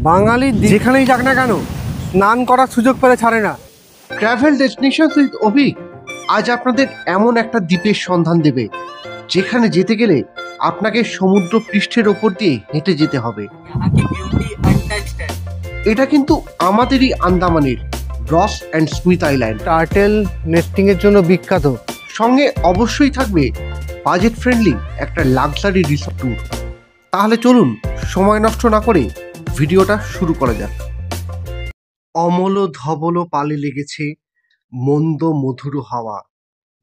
বাঙালি যেখানেই যাক না কেন স্নান করার সুযোগ পেলে ছাড়ে না। ট্রাভেল ডেস্টিনেশন উইথ অভিক আজ আপনাদের এমন একটা দ্বীপের সন্ধান দেবে যেখানে যেতে গেলে আপনাকে সমুদ্র পৃষ্ঠের ওপর দিয়ে হেঁটে যেতে হবে। এটা কিন্তু আমাদেরই আন্দামানের রস and Smith island. Turtle nesting এর জন্য বিখ্যাত। সঙ্গে অবশ্যই থাকবে বাজেট ফ্রেন্ডলি একটা লাক্সারি রিসর্ট ট্যুর। তাহলে চলুন সময় নষ্ট না করে ভিডিওটা শুরু করা যাক। অমল ধবল পালে লেগেছে মন্দ মধুর হাওয়া,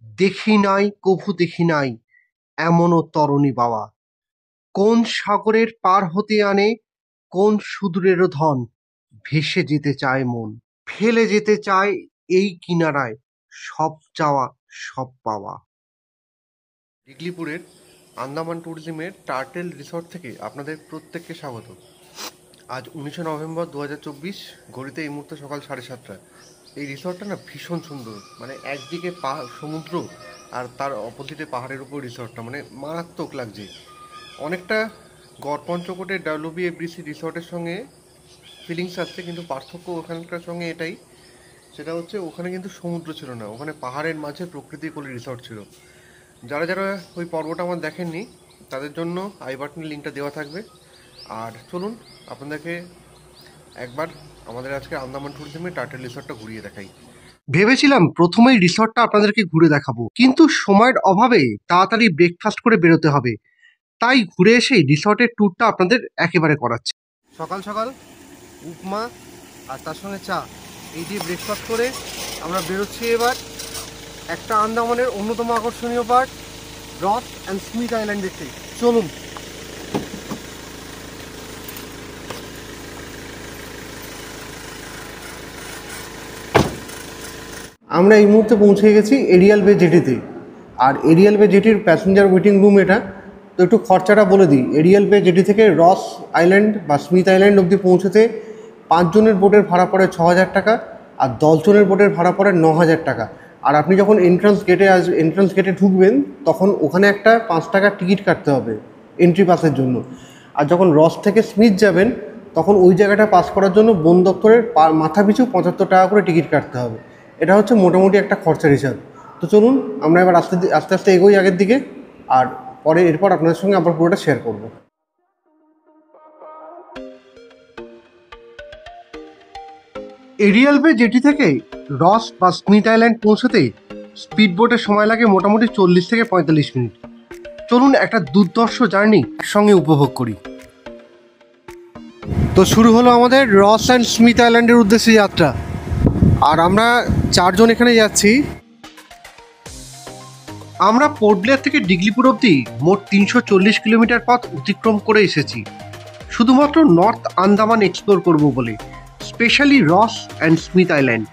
দেখি নাই কভু দেখি নাই এমনও তরণী বাওয়া। কোন সাগরের পার হতে আনে কোন সুদূরের ধন, ভেসে যেতে চায় মন, ফেলে যেতে চায় এই কিনারায় সব চাওয়া সব পাওয়া। ডিগলিপুরের আন্দামান ট্যুরিজমের টার্টেল রিসর্ট থেকে আপনাদের প্রত্যেককে স্বাগত। আজ 19শে নভেম্বর 2024, ঘড়িতে এই মুহূর্তে সকাল 7:30। এই রিসর্টটা না ভীষণ সুন্দর, মানে একদিকে সমুদ্র আর তার অপোজিটে পাহাড়ের উপর রিসর্টটা, মানে মারাত্মক লাগছে। অনেকটা গড়পঞ্চকোটের WBFDC রিসর্টের সঙ্গে ফিলিংস আসছে, কিন্তু পার্থক্য ওখানকার সঙ্গে এটাই, সেটা হচ্ছে ওখানে কিন্তু সমুদ্র ছিল না, ওখানে পাহাড়ের মাঝে প্রকৃতির কোলে রিসর্ট ছিল। যারা যারা ওই পর্বটা আমার দেখেননি তাদের জন্য আই বাটনের লিঙ্কটা দেওয়া থাকবে। আর চলুন আপনাদেরকে একবার আমাদের আজকে আন্দামান ট্যুরিজমের টার্টেল রিসর্টটা ঘুরিয়ে দেখাই। ভেবেছিলাম প্রথমেই রিসর্টটা আপনাদেরকে ঘুরে দেখাবো, কিন্তু সময়ের অভাবে তাড়াতাড়ি ব্রেকফাস্ট করে বেরোতে হবে, তাই ঘুরে এসেই রিসর্টের ট্যুরটা আপনাদের একেবারে করাচ্ছি। সকাল সকাল উপমা আর তার সঙ্গে চা, এই দিয়ে ব্রেকফাস্ট করে আমরা বেরোচ্ছি এবার একটা আন্দামানের অন্যতম আকর্ষণীয় পার্ট রস অ্যান্ড স্মিথ আইল্যান্ড দেখতে। চলুন। আমরা এই মুহূর্তে পৌঁছে গেছি এরিয়াল বে জেটিতে। আর এরিয়াল বে জেটির প্যাসেঞ্জার ওয়েটিং রুম এটা। তো একটু খরচাটা বলে দিই। এরিয়াল বে জেটি থেকে রস আইল্যান্ড বা স্মিথ আইল্যান্ড অবধি পৌঁছতে 5 জনের বোটের ভাড়া পড়ে 6,000 টাকা, আর 10 জনের বোটের ভাড়া পড়ে 9,000 টাকা। আর আপনি যখন এন্ট্রান্স গেটে ঢুকবেন তখন ওখানে একটা 5 টাকার টিকিট কাটতে হবে এন্ট্রি পাসের জন্য। আর যখন রস থেকে স্মিথ যাবেন তখন ওই জায়গাটা পাস করার জন্য বন দপ্তরের মাথা পিছু 75 টাকা করে টিকিট কাটতে হবে। এটা হচ্ছে মোটামুটি একটা খরচার হিসাব। তো চলুন আমরা এবার আস্তে আস্তে এগোই আগের দিকে, আর এরপর আপনাদের সঙ্গে আবার পুরোটা শেয়ার করব। এরিয়াল বে জেটি থেকে রস বা স্মিথ আইল্যান্ড পৌঁছতে স্পিড বোটের সময় লাগে মোটামুটি 40 থেকে 45 মিনিট। চলুন একটা দুর্ধর্ষ জার্নি একসঙ্গে উপভোগ করি। তো শুরু হলো আমাদের রস অ্যান্ড স্মিথ আইল্যান্ডের উদ্দেশ্যে যাত্রা। আর আমরা 4 জন এখানে যাচ্ছি। আমরা পোর্ট ব্লেয়ার থেকে ডিগলিপুর অবধি মোট 340 কিলোমিটার পথ অতিক্রম করে এসেছি, শুধুমাত্র নর্থ আন্দামান এক্সপ্লোর করব বলে, স্পেশালি রস অ্যান্ড স্মিথ আইল্যান্ড।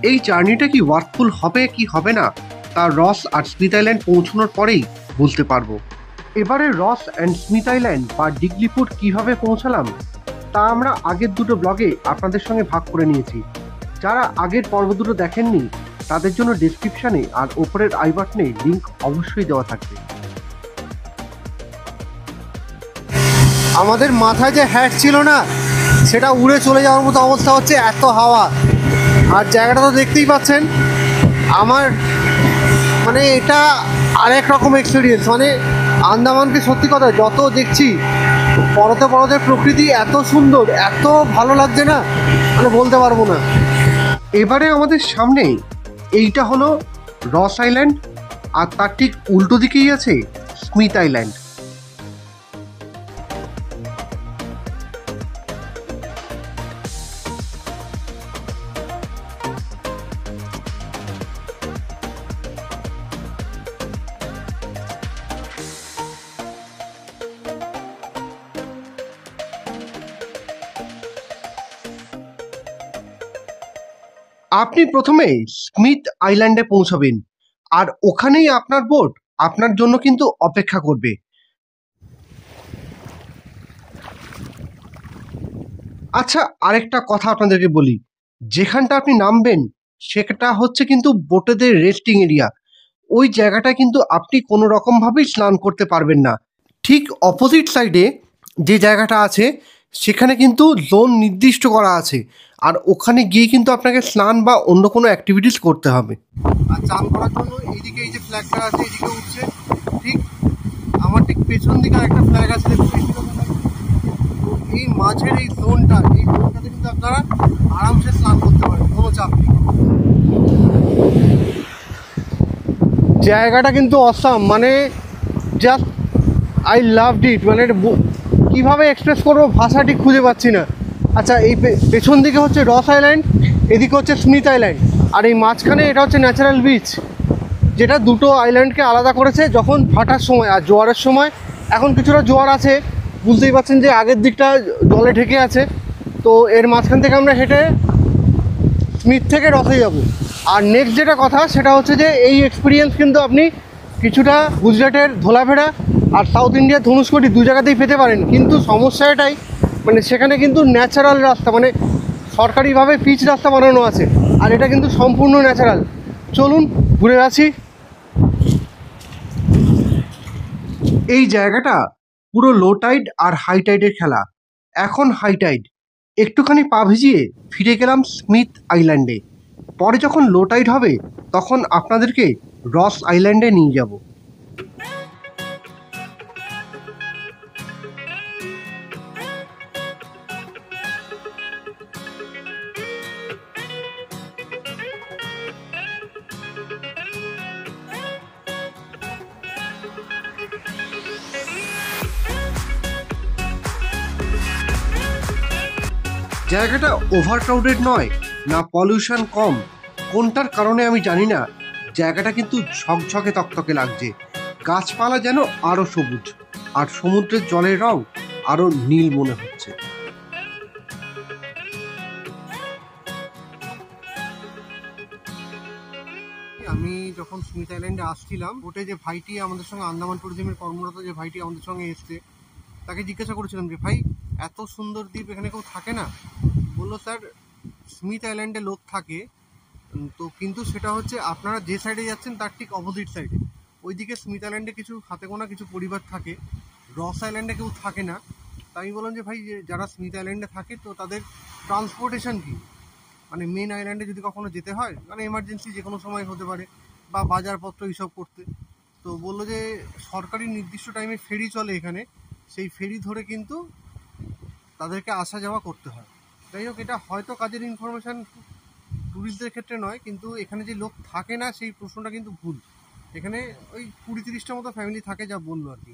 এই জার্নিটা কি ওয়ার্থফুল হবে কি হবে না তা রস আর স্মিথ আইল্যান্ড পৌঁছানোর পরেই বলতে পারবো। এবারে রস অ্যান্ড স্মিথ আইল্যান্ড বা ডিগলিপুর কিভাবে পৌঁছালাম তা আমরা আগের দুটো ব্লগে আপনাদের সঙ্গে ভাগ করে নিয়েছি। যারা আগের পর্ব দুটো দেখেননি তাদের জন্য ডেসক্রিপশানে আর ওপরের আই বাটনে লিঙ্ক অবশ্যই দেওয়া থাকবে। আমাদের মাথায় যে হ্যাট ছিল না সেটা উড়ে চলে যাওয়ার মতো অবস্থা হচ্ছে, এত হাওয়া। আর জায়গাটা তো দেখতেই পাচ্ছেন। আমার মানে এটা আরেক রকম এক্সপিরিয়েন্স। মানে আন্দামানকে সত্যি কথা যত দেখছি পরতে পরতে প্রকৃতি এত সুন্দর, এত ভালো লাগছে না, মানে বলতে পারবো না। এবারে আমাদের সামনে এইটা হলো রস আইল্যান্ড, আর তার ঠিক উল্টো দিকেই আছে স্মিথ আইল্যান্ড। আপনি প্রথমে স্মিথ আইল্যান্ডে পৌঁছাবেন, আর ওখানেই আপনার বোট আপনার জন্য কিন্তু অপেক্ষা করবে। আচ্ছা, আরেকটা কথা আপনাদেরকে বলি, যেখানটা আপনি নামবেন সেটা হচ্ছে কিন্তু বোটেদের রেস্টিং এরিয়া। ওই জায়গাটা কিন্তু আপনি কোনো রকমভাবেই স্নান করতে পারবেন না। ঠিক অপোজিট সাইডে যে জায়গাটা আছে সেখানে কিন্তু জোন নির্দিষ্ট করা আছে, আর ওখানে গিয়ে কিন্তু আপনাকে স্নান বা অন্য কোনো অ্যাক্টিভিটিস করতে হবে। আর চান করার জন্য এইদিকে এই যে ফ্ল্যাগটা আছে এইদিকে উঠছে, ঠিক আমার ঠিক পেছন দিকে একটা ফ্ল্যাগ আছে, তো এই মাঝের এই জোনটাতে কিন্তু আপনারা আরামসে স্নান করতে পারেন, কোনো চাপ নেই। জায়গাটা কিন্তু অসাম, মানে জাস্ট আই লাভড ইট, মানে কীভাবে এক্সপ্রেস করবো ভাষা ঠিক খুঁজে পাচ্ছি না। আচ্ছা, এই পেছন দিকে হচ্ছে রস আইল্যান্ড, এদিকে হচ্ছে স্মিথ আইল্যান্ড, আর এই মাঝখানে এটা হচ্ছে ন্যাচারাল বিচ, যেটা দুটো আইল্যান্ডকে আলাদা করেছে যখন ভাটার সময় আর জোয়ারের সময়। এখন কিছুটা জোয়ার আছে, বুঝতেই পারছেন যে আগের দিকটা জলে ঢেকে আছে। তো এর মাঝখান থেকে আমরা হেঁটে স্মিথ থেকে রসে যাব। আর নেক্সট যেটা কথা সেটা হচ্ছে যে এই এক্সপিরিয়েন্স কিন্তু আপনি কিছুটা গুজরাটের ধোলাভেড়া আর সাউথ ইন্ডিয়ার ধনুষকোটি দু জায়গাতেই পেতে পারেন, কিন্তু সমস্যা এটাই, মানে সেখানে কিন্তু ন্যাচারাল রাস্তা, মানে সরকারিভাবে পিচ রাস্তা বানানো আছে, আর এটা কিন্তু সম্পূর্ণ ন্যাচারাল। চলুন ঘুরে আসি। এই জায়গাটা পুরো লো টাইড আর হাই টাইডের খেলা। এখন হাই টাইড, একটুখানি পা ভিজিয়ে ফিরে গেলাম স্মিথ আইল্যান্ডে। পরে যখন লো টাইড হবে তখন আপনাদেরকে রস আইল্যান্ডে নিয়ে যাব। জায়গাটা ওভারক্রাউডেড নয়, না পলিউশন কম, কোনটার কারণে আমি জানি না, জায়গাটা কিন্তু ঝকঝকে তকতকে লাগছে। গাছপালা যেন আরও সবুজ, আর সমুদ্রের জলের রং আরও নীল মনে হচ্ছে। আমি যখন স্মিথ আইল্যান্ডে আসছিলাম, ওটে যে ভাইটি আমাদের সঙ্গে আন্দামান ট্যুরিজমের কর্মরত যে ভাইটি আমাদের সঙ্গে এসছে, তাকে জিজ্ঞাসা করেছিলাম যে ভাই এত সুন্দর দ্বীপ এখানে কেউ থাকে না? বললো স্যার স্মিথ আইল্যান্ডে লোক থাকে, তো কিন্তু সেটা হচ্ছে আপনারা যে সাইডে যাচ্ছেন তার ঠিক অপোজিট সাইডে। ওইদিকে স্মিথ আইল্যান্ডে কিছু হাতে গোনা কিছু পরিবার থাকে, রস আইল্যান্ডে কেউ থাকে না। তাই আমি বললাম যে ভাই যারা স্মিথ আইল্যান্ডে থাকে তো তাদের ট্রান্সপোর্টেশন কী, মানে মেন আইল্যান্ডে যদি কখনো যেতে হয়, মানে এমার্জেন্সি যে কোনো সময় হতে পারে, বা বাজারপত্র এইসব করতে, তো বললো যে সরকারি নির্দিষ্ট টাইমে ফেরি চলে এখানে, সেই ফেরি ধরে কিন্তু তাদেরকে আসা যাওয়া করতে হয়। যাই হোক, এটা হয়তো কাজের ইনফরমেশান ট্যুরিস্টদের ক্ষেত্রে নয়, কিন্তু এখানে যে লোক থাকে না সেই প্রশ্নটা কিন্তু ভুল। এখানে ওই 20-30টা মতো ফ্যামিলি থাকে, যা বললো আর কি।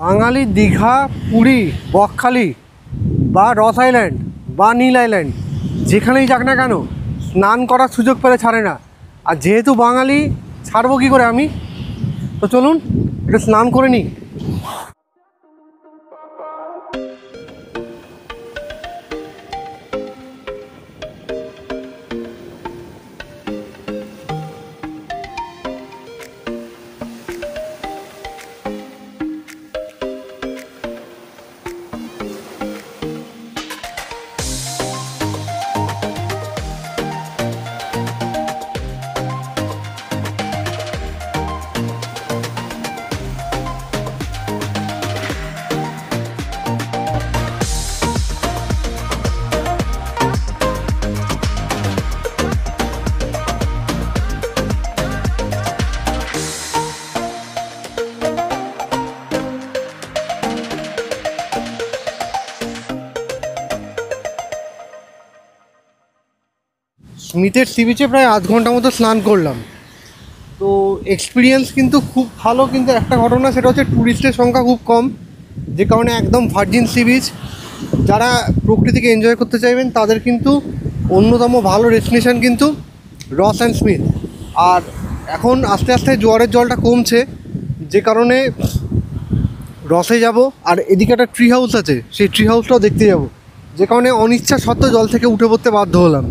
বাঙালি দীঘা, পুরী, বকখালি বা রস আইল্যান্ড বা নীল আইল্যান্ড যেখানেই যাক না কেন, স্নান করার সুযোগ পেলে ছাড়ে না। আর যেহেতু বাঙালি, ছাড়বো কী করে আমি? তো চলুন একটু স্নান করে নিই। স্মিথের সি বিচে প্রায় আধ ঘন্টা মতো স্নান করলাম। তো এক্সপিরিয়েন্স কিন্তু খুব ভালো, কিন্তু একটা ঘটনা, সেটা হচ্ছে ট্যুরিস্টের সংখ্যা খুব কম, যে কারণে একদম ভার্জিন সি বিচ। যারা প্রকৃতিকে এনজয় করতে চাইবেন তাদের কিন্তু অন্যতম ভালো ডেস্টিনেশন কিন্তু রস অ্যান্ড স্মিথ। আর এখন আস্তে আস্তে জোয়ারের জলটা কমছে, যে কারণে রসে যাব। আর এদিকে একটা ট্রি হাউস আছে, সেই ট্রি হাউসটাও দেখতে যাব, যে কারণে অনিচ্ছা সত্ত্বেও জল থেকে উঠে পড়তে বাধ্য হলাম।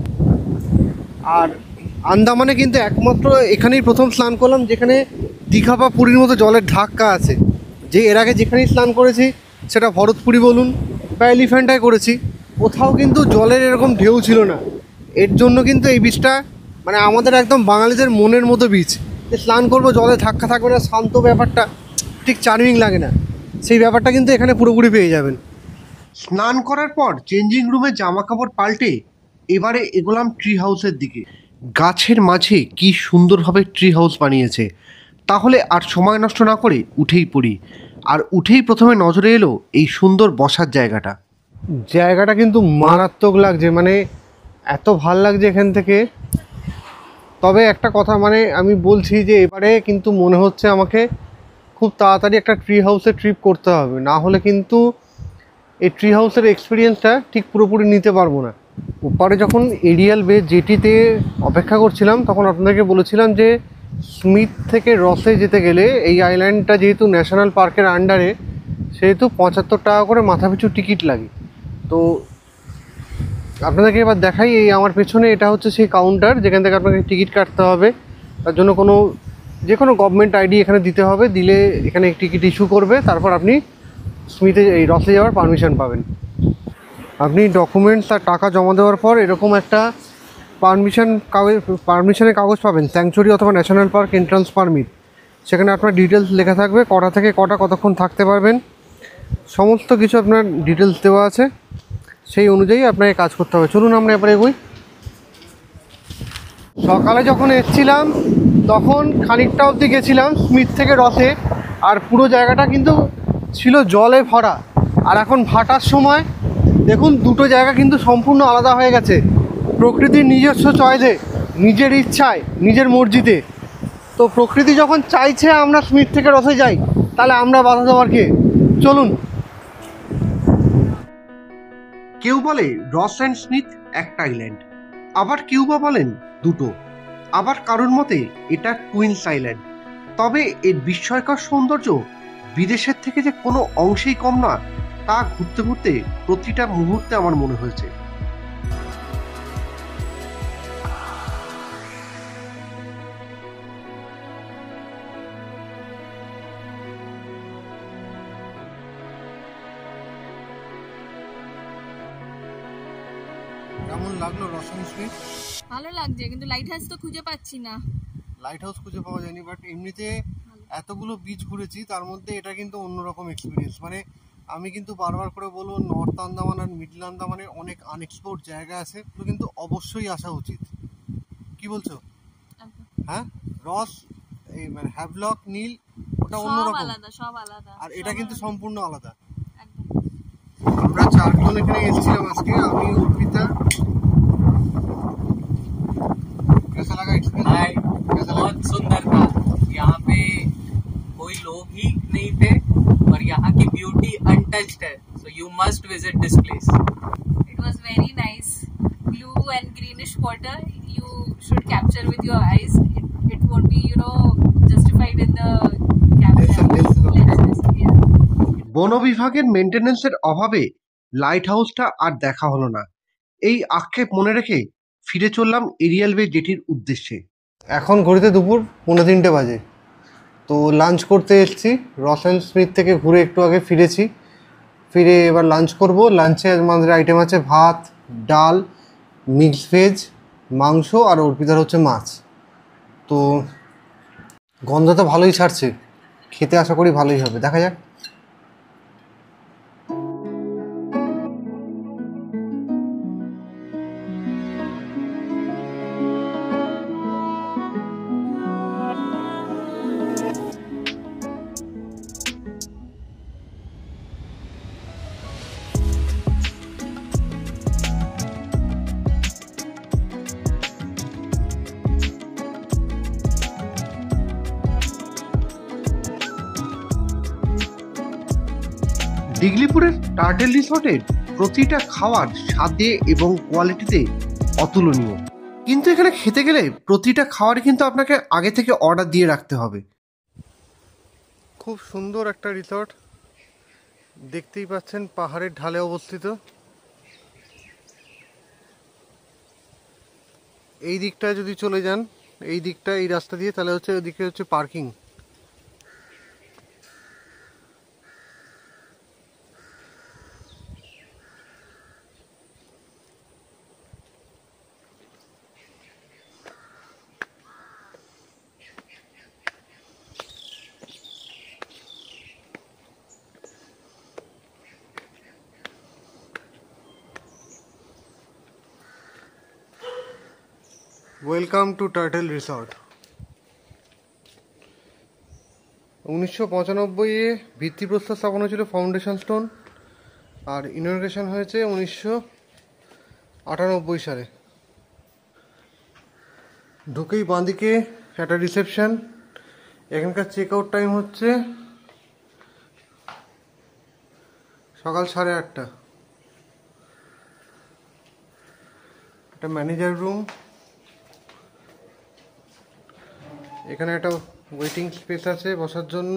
আর আন্দামানে কিন্তু একমাত্র এখানেই প্রথম স্নান করলাম যেখানে দীঘা বা পুরীর মতো জলের ধাক্কা আছে। যে এর আগে যেখানেই স্নান করেছি, সেটা ভরতপুরি বলুন বা এলিফ্যান্টায় করেছি, কোথাও কিন্তু জলের এরকম ঢেউ ছিল না। এর জন্য কিন্তু এই বীচটা মানে আমাদের একদম বাঙালিদের মনের মতো বীচ, যে স্নান করবো জলে ধাক্কা থাকবে না, শান্ত ব্যাপারটা ঠিক চার্মিং লাগে না, সেই ব্যাপারটা কিন্তু এখানে পুরোপুরি পেয়ে যাবেন। স্নান করার পর চেঞ্জিং রুমে জামা কাপড় পাল্টে এবারে এগোলাম ট্রি হাউসের দিকে। গাছের মাঝে কি সুন্দরভাবে ট্রি হাউস বানিয়েছে। তাহলে আর সময় নষ্ট না করে উঠেই পড়ি। আর উঠেই প্রথমে নজরে এলো এই সুন্দর বসার জায়গাটা। জায়গাটা কিন্তু মারাত্মক লাগছে, মানে এত ভাল লাগছে এখান থেকে। তবে একটা কথা মানে আমি বলছি যে এবারে কিন্তু মনে হচ্ছে আমাকে খুব তাড়াতাড়ি একটা ট্রি হাউসে ট্রিপ করতে হবে, না হলে কিন্তু এই ট্রি হাউসের এক্সপিরিয়েন্সটা ঠিক পুরোপুরি নিতে পারবো না। ওপারে যখন এরিয়াল বে জেটিতে অপেক্ষা করছিলাম তখন আপনাদেরকে বলেছিলাম যে স্মিথ থেকে রসে যেতে গেলে এই আইল্যান্ডটা যেহেতু ন্যাশনাল পার্কের আন্ডারে, সেহেতু 75 টাকা করে মাথাপিছু টিকিট লাগে। তো আপনাদেরকে এবার দেখাই, এই আমার পেছনে এটা হচ্ছে সেই কাউন্টার যেখান থেকে আপনাকে টিকিট কাটতে হবে। তার জন্য যে কোনো গভর্নমেন্ট আইডি এখানে দিতে হবে, দিলে এখানে টিকিট ইস্যু করবে, তারপর আপনি স্মিথে এই রসে যাওয়ার পারমিশন পাবেন। আপনি ডকুমেন্টস আর টাকা জমা দেওয়ার পর এরকম একটা পারমিশনের কাগজ পাবেন, স্যাংচুরি অথবা ন্যাশনাল পার্ক এন্ট্রান্স পারমিট। সেখানে আপনার ডিটেলস লেখা থাকবে, কটা থেকে কটা কতক্ষণ থাকতে পারবেন, সমস্ত কিছু আপনার ডিটেলস দেওয়া আছে। সেই অনুযায়ী আপনাকে কাজ করতে হবে। চলুন আমরা এবারে এগোই। সকালে যখন এসেছিলাম তখন খানিকটা অবধি গেছিলাম স্মিথ থেকে রসে, আর পুরো জায়গাটা কিন্তু ছিল জলে ভরা। আর এখন ভাটার সময় দেখুন দুটো জায়গা কিন্তু সম্পূর্ণ আলাদা হয়ে গেছে। প্রকৃতির নিজস্ব চয়েসে, নিজের ইচ্ছায়, নিজের মর্জিতে। তো প্রকৃতি যখন চাইছে আমরা স্মিথ থেকে রসে যাই, তাহলে আমরা বাধা দেওয়ার কে? চলুন। কেউ বলে রস অ্যান্ড স্মিথ একটা আইল্যান্ড, আবার কেউ বা বলেন দুটো, আবার কারোর মতে এটা টুইনস আইল্যান্ড। তবে এর বিস্ময়কর সৌন্দর্য বিদেশের থেকে যে কোনো অংশেই কম না, তা ঘুরতে ঘুরতে প্রতিটা মুহূর্তে আমার মনে হয়েছে। কেমন লাগলো রস অ্যান্ড স্মিথ? ভালো লাগছে, কিন্তু লাইট হাউস তো খুঁজে পাচ্ছি না। লাইট হাউস খুঁজে পাওয়া যায়নি, বাট এমনিতে এতগুলো বিচ ঘুরেছি তার মধ্যে এটা কিন্তু অন্যরকম এক্সপিরিয়েন্স। মানে আমি কিন্তু বারবার করে বলবো, নর্থ আন্দামান আর মিডল আন্দামানে অনেক আনএক্সপ্লোর্ড জায়গা আছে, তো কিন্তু অবশ্যই আসা উচিত। কি বলছো? হ্যাঁ, রস এই মানে হ্যাভলক, নীল, ওটা অন্যরকম, সব আলাদা। আর এটা কিন্তু সম্পূর্ণ আলাদা। একদম। আমরা চারজন এখানে এসেছিলাম আজকে, আমি, অর্পিতা। कैसा लगा एक्सपीरियंस? बहुत सुंदर था। यहाँ पे कोई लोग ही नहीं थे और यहाँ की ब्यूटी अनटच्ड है, so you must visit this place. It was very nice. Blue and greenish water. You should capture with your eyes. It won't be, justified in the camera. Lenses, yeah. বন বিভাগের মেনটেন্যান্সের অভাবে light হাউসটা আর দেখা হলো না। এই আক্ষেপ মনে রেখে ফিরে চললাম এরিয়াল বে জেটির উদ্দেশ্যে। এখন ঘড়িতে দুপুর 2:45 বাজে। তো লাঞ্চ করতে এসেছি, রস অ্যান্ড স্মিথ থেকে ঘুরে একটু আগে ফিরেছি। ফিরে এবার লাঞ্চ করব। লাঞ্চে আমাদের আইটেম আছে ভাত, ডাল, মিক্স ভেজ, মাংস, আর অর্পিতার হচ্ছে মাছ। তো গন্ধ তো ভালোই ছাড়ছে, খেতে আশা করি ভালোই হবে, দেখা যাক। ডিগলিপুরের টার্টেল রিসর্টের প্রতিটা খাবার স্বাদে এবং কোয়ালিটিতে অতুলনীয়, কিন্তু এখানে খেতে গেলে প্রতিটা খাবারই কিন্তু আপনাকে আগে থেকে অর্ডার দিয়ে রাখতে হবে। খুব সুন্দর একটা রিসর্ট, দেখতেই পাচ্ছেন পাহাড়ের ঢালে অবস্থিত। এই দিকটা যদি চলে যান, এই দিকটা, এই রাস্তা দিয়ে, তাহলে হচ্ছে ওইদিকে হচ্ছে parking. Welcome to turtle resort. 1995-এ ভিত্তিপ্রস্তর স্থাপন হয়েছিল, ফাউন্ডেশন স্টোন, আর ইনগ্রেশন হয়েছে 1998 সালে। ঢুকেই বাঁদিকে একটা রিসেপশন। এখানকার চেক আউট টাইম হচ্ছে সকাল 8:30। একটা ম্যানেজার রুম, এখানে একটা ওয়েটিং স্পেস আছে বসার জন্য।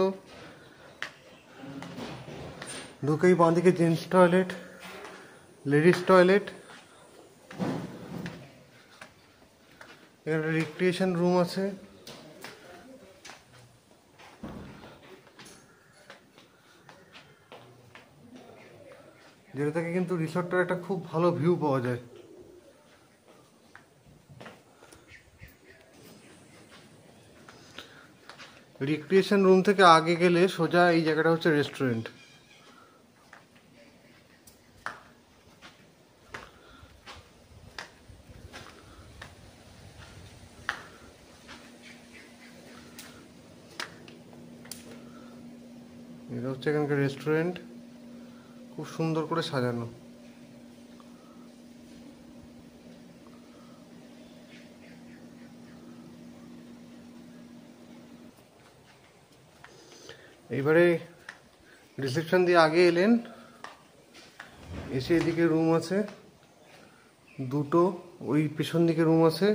ঢুকেই বাঁদিকে জেন্টস টয়লেট, লেডিস টয়লেট, এখানে একটা রিক্রিয়েশন রুম আছে। যেটা থেকে কিন্তু রিসর্টটার একটা খুব ভালো ভিউ পাওয়া যায়। রিক্রিয়েশন রুম থেকে আগে গেলে সোজা এই জায়গাটা হচ্ছে রেস্টুরেন্ট। এটা হচ্ছে এখানকার রেস্টুরেন্ট, খুব সুন্দর করে সাজানো। এইবারে রিসেপশন দিয়ে আগে এলেন, এসে এদিকে রুম আছে দুটো, ওই পেছন দিকে রুম আছে,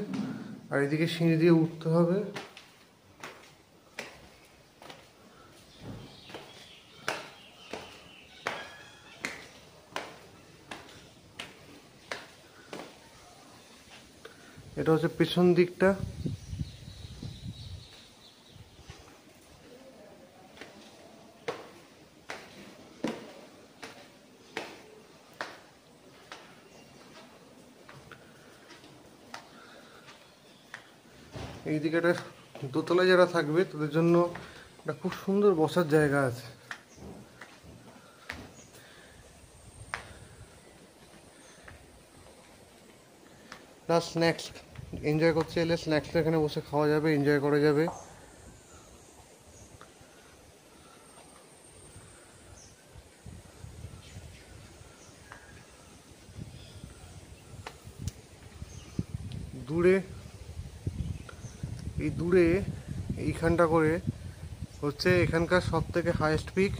আর এদিকে সিঁড়ি দিয়ে উঠতে হবে। এটা হচ্ছে পেছন দিকটা। এইদিকে একটা দোতলায় যারা থাকবে তাদের জন্য একটা খুব সুন্দর বসার জায়গা আছে। প্লাস স্ন্যাক্স এনজয় করতে এলে স্ন্যাক্সটা এখানে বসে খাওয়া যাবে, এনজয় করা যাবে। দূরে এইখানটা করে হচ্ছে এখানকার সব থেকে হাইয়েস্ট পিক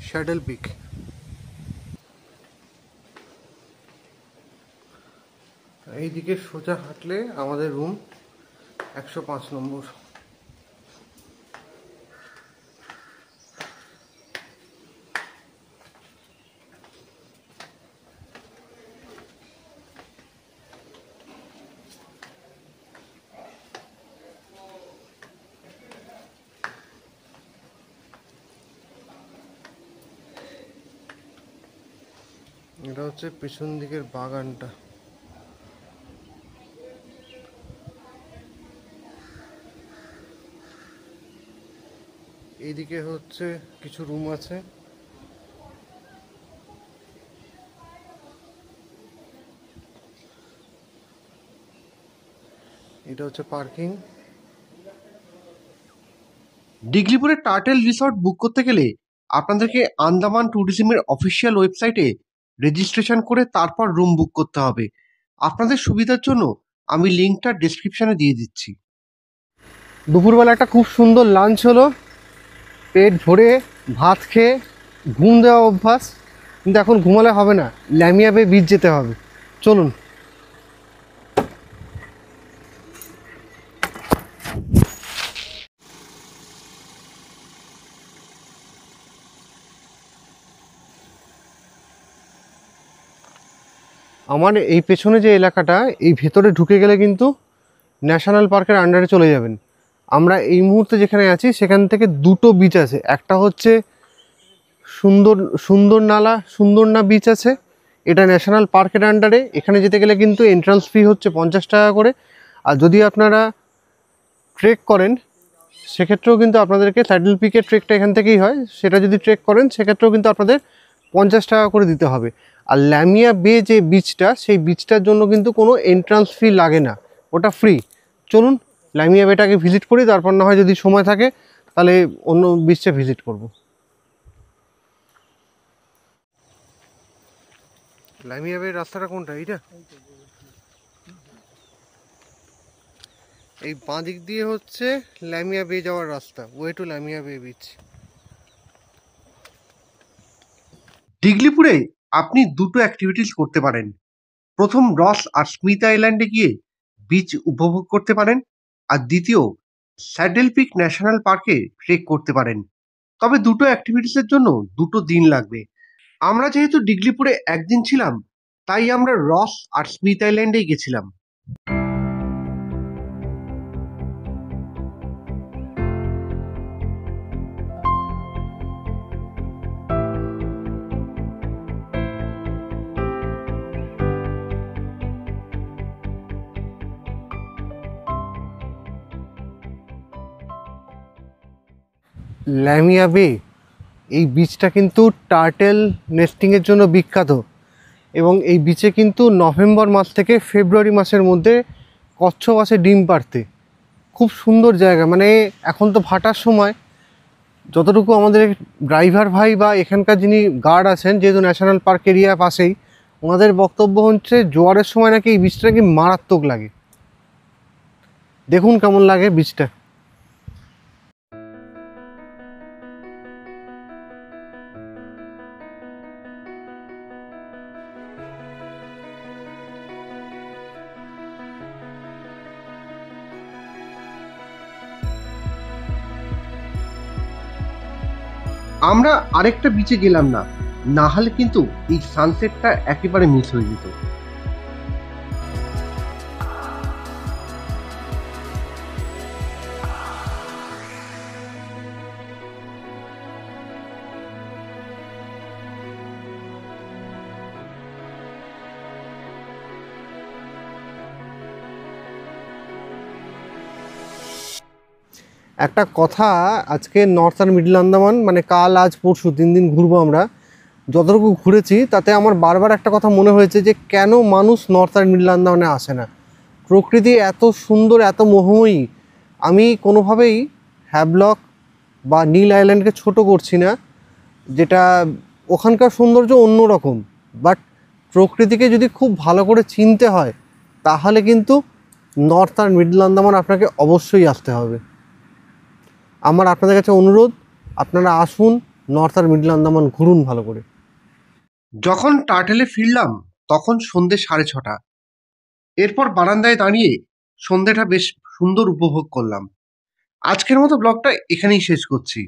শ্যাডেল পিক। এইদিকে সোজা হাঁটলে আমাদের রুম 105 নম্বর। এটা হচ্ছে পেছন দিকের বাগানটা। এইদিকে হচ্ছে কিছু রুম আছে। এটা হচ্ছে পার্কিং। ডিগলিপুরের টার্টেল রিসর্ট বুক করতে গেলে আপনাদেরকে আন্দামান ট্যুরিজমের অফিসিয়াল ওয়েবসাইটে রেজিস্ট্রেশন করে তারপর রুম বুক করতে হবে। আপনাদের সুবিধার জন্য আমি লিঙ্কটা ডেসক্রিপশানে দিয়ে দিচ্ছি। দুপুরবেলা একটা খুব সুন্দর লাঞ্চ হলো, পেট ভরে ভাত খেয়ে ঘুম দেওয়া অভ্যাস, কিন্তু এখন ঘুমালে হবে না, ল্যামিয়া বে বিচ যেতে হবে। চলুন। আমার এই পেছনে যে এলাকাটা, এই ভেতরে ঢুকে গেলে কিন্তু ন্যাশনাল পার্কের আন্ডারে চলে যাবেন। আমরা এই মুহূর্তে যেখানে আছি সেখান থেকে দুটো বিচ আছে। একটা হচ্ছে সুন্দরনা বিচ আছে, এটা ন্যাশনাল পার্কের আন্ডারে। এখানে যেতে গেলে কিন্তু এন্ট্রান্স ফি হচ্ছে 50 টাকা করে। আর যদি আপনারা ট্রেক করেন সেক্ষেত্রেও কিন্তু আপনাদেরকে স্যাডেল পিকের ট্রেকটা এখান থেকেই হয়, সেটা যদি ট্রেক করেন সেক্ষেত্রেও কিন্তু আপনাদের 50 টাকা করে দিতে হবে। আর ল্যামিয়া বে যে বিচটা, সেই বিচটার জন্য কিন্তু কোনো এন্ট্রান্স ফি লাগে না, ওটা ফ্রি। চলুন লামিয়া বেটাকে ভিজিট করি, তারপর না হয় যদি সময় থাকে তাহলে অন্য বিচে ভিজিট করব। লামিয়া বের রাস্তাটা কোনটা? এইটা? এই বাঁ দিক দিয়ে হচ্ছে লামিয়া বে যাওয়ার রাস্তা, ওয়ে টু লামিয়া বে বিচ। ডিগলিপুরে আপনি দুটো অ্যাক্টিভিটিস করতে পারেন। প্রথম, রস আর স্মিথ আইল্যান্ডে গিয়ে বিচ উপভোগ করতে পারেন, আর দ্বিতীয় স্যাডেল পিক ন্যাশনাল পার্কে ট্রেক করতে পারেন। তবে দুটো অ্যাক্টিভিটিসের জন্য 2 দিন লাগবে। আমরা যেহেতু ডিগলিপুরে একদিন ছিলাম, তাই আমরা রস আর স্মিথ আইল্যান্ডেই গেছিলাম। লামিয়া বে এই বিচটা কিন্তু টার্টেল নেস্টিংয়ের জন্য বিখ্যাত, এবং এই বিচে কিন্তু নভেম্বর মাস থেকে ফেব্রুয়ারি মাসের মধ্যে কচ্ছপ আসে ডিম পাড়তে। খুব সুন্দর জায়গা, মানে এখন তো ভাটার সময়। যতটুকু আমাদের ড্রাইভার ভাই বা এখানকার যিনি গার্ড আছেন, যেহেতু ন্যাশনাল পার্ক এরিয়া পাশেই, ওনাদের বক্তব্য হচ্ছে জোয়ারের সময় নাকি এই বিচটা নাকি মারাত্মক লাগে। দেখুন কেমন লাগে বিচটা। আমরা আরেকটা বিচে গেলাম না, না হলে কিন্তু এই সানসেটটা একেবারে মিস হয়ে যেত। একটা কথা, আজকে নর্থ আর মিডল আন্দামান, মানে কাল আজ পরশু 3 দিন ঘুরবো আমরা। যতটুকু ঘুরেছি তাতে আমার বারবার একটা কথা মনে হয়েছে যে কেন মানুষ নর্থ আর মিডল আন্দামানে আসে না। প্রকৃতি এত সুন্দর, এত মোহময়ী। আমি কোনোভাবেই হ্যাভলক বা নীল আইল্যান্ডকে ছোট করছি না, যেটা ওখানকার সৌন্দর্য অন্যরকম। বাট প্রকৃতিকে যদি খুব ভালো করে চিনতে হয় তাহলে কিন্তু নর্থ আর মিডল আন্দামান আপনাকে অবশ্যই আসতে হবে। আমার আপনাদের কাছে অনুরোধ, আপনারা আসুন, নর্থ আর মিডল আন্দামান ঘুরুন ভালো করে। যখন টার্টেলে ফিরলাম তখন সন্ধ্যে 6:30। এরপর বারান্দায় দাঁড়িয়ে সন্ধ্যেটা বেশ সুন্দর উপভোগ করলাম। আজকের মতো ব্লগটা এখানেই শেষ করছি।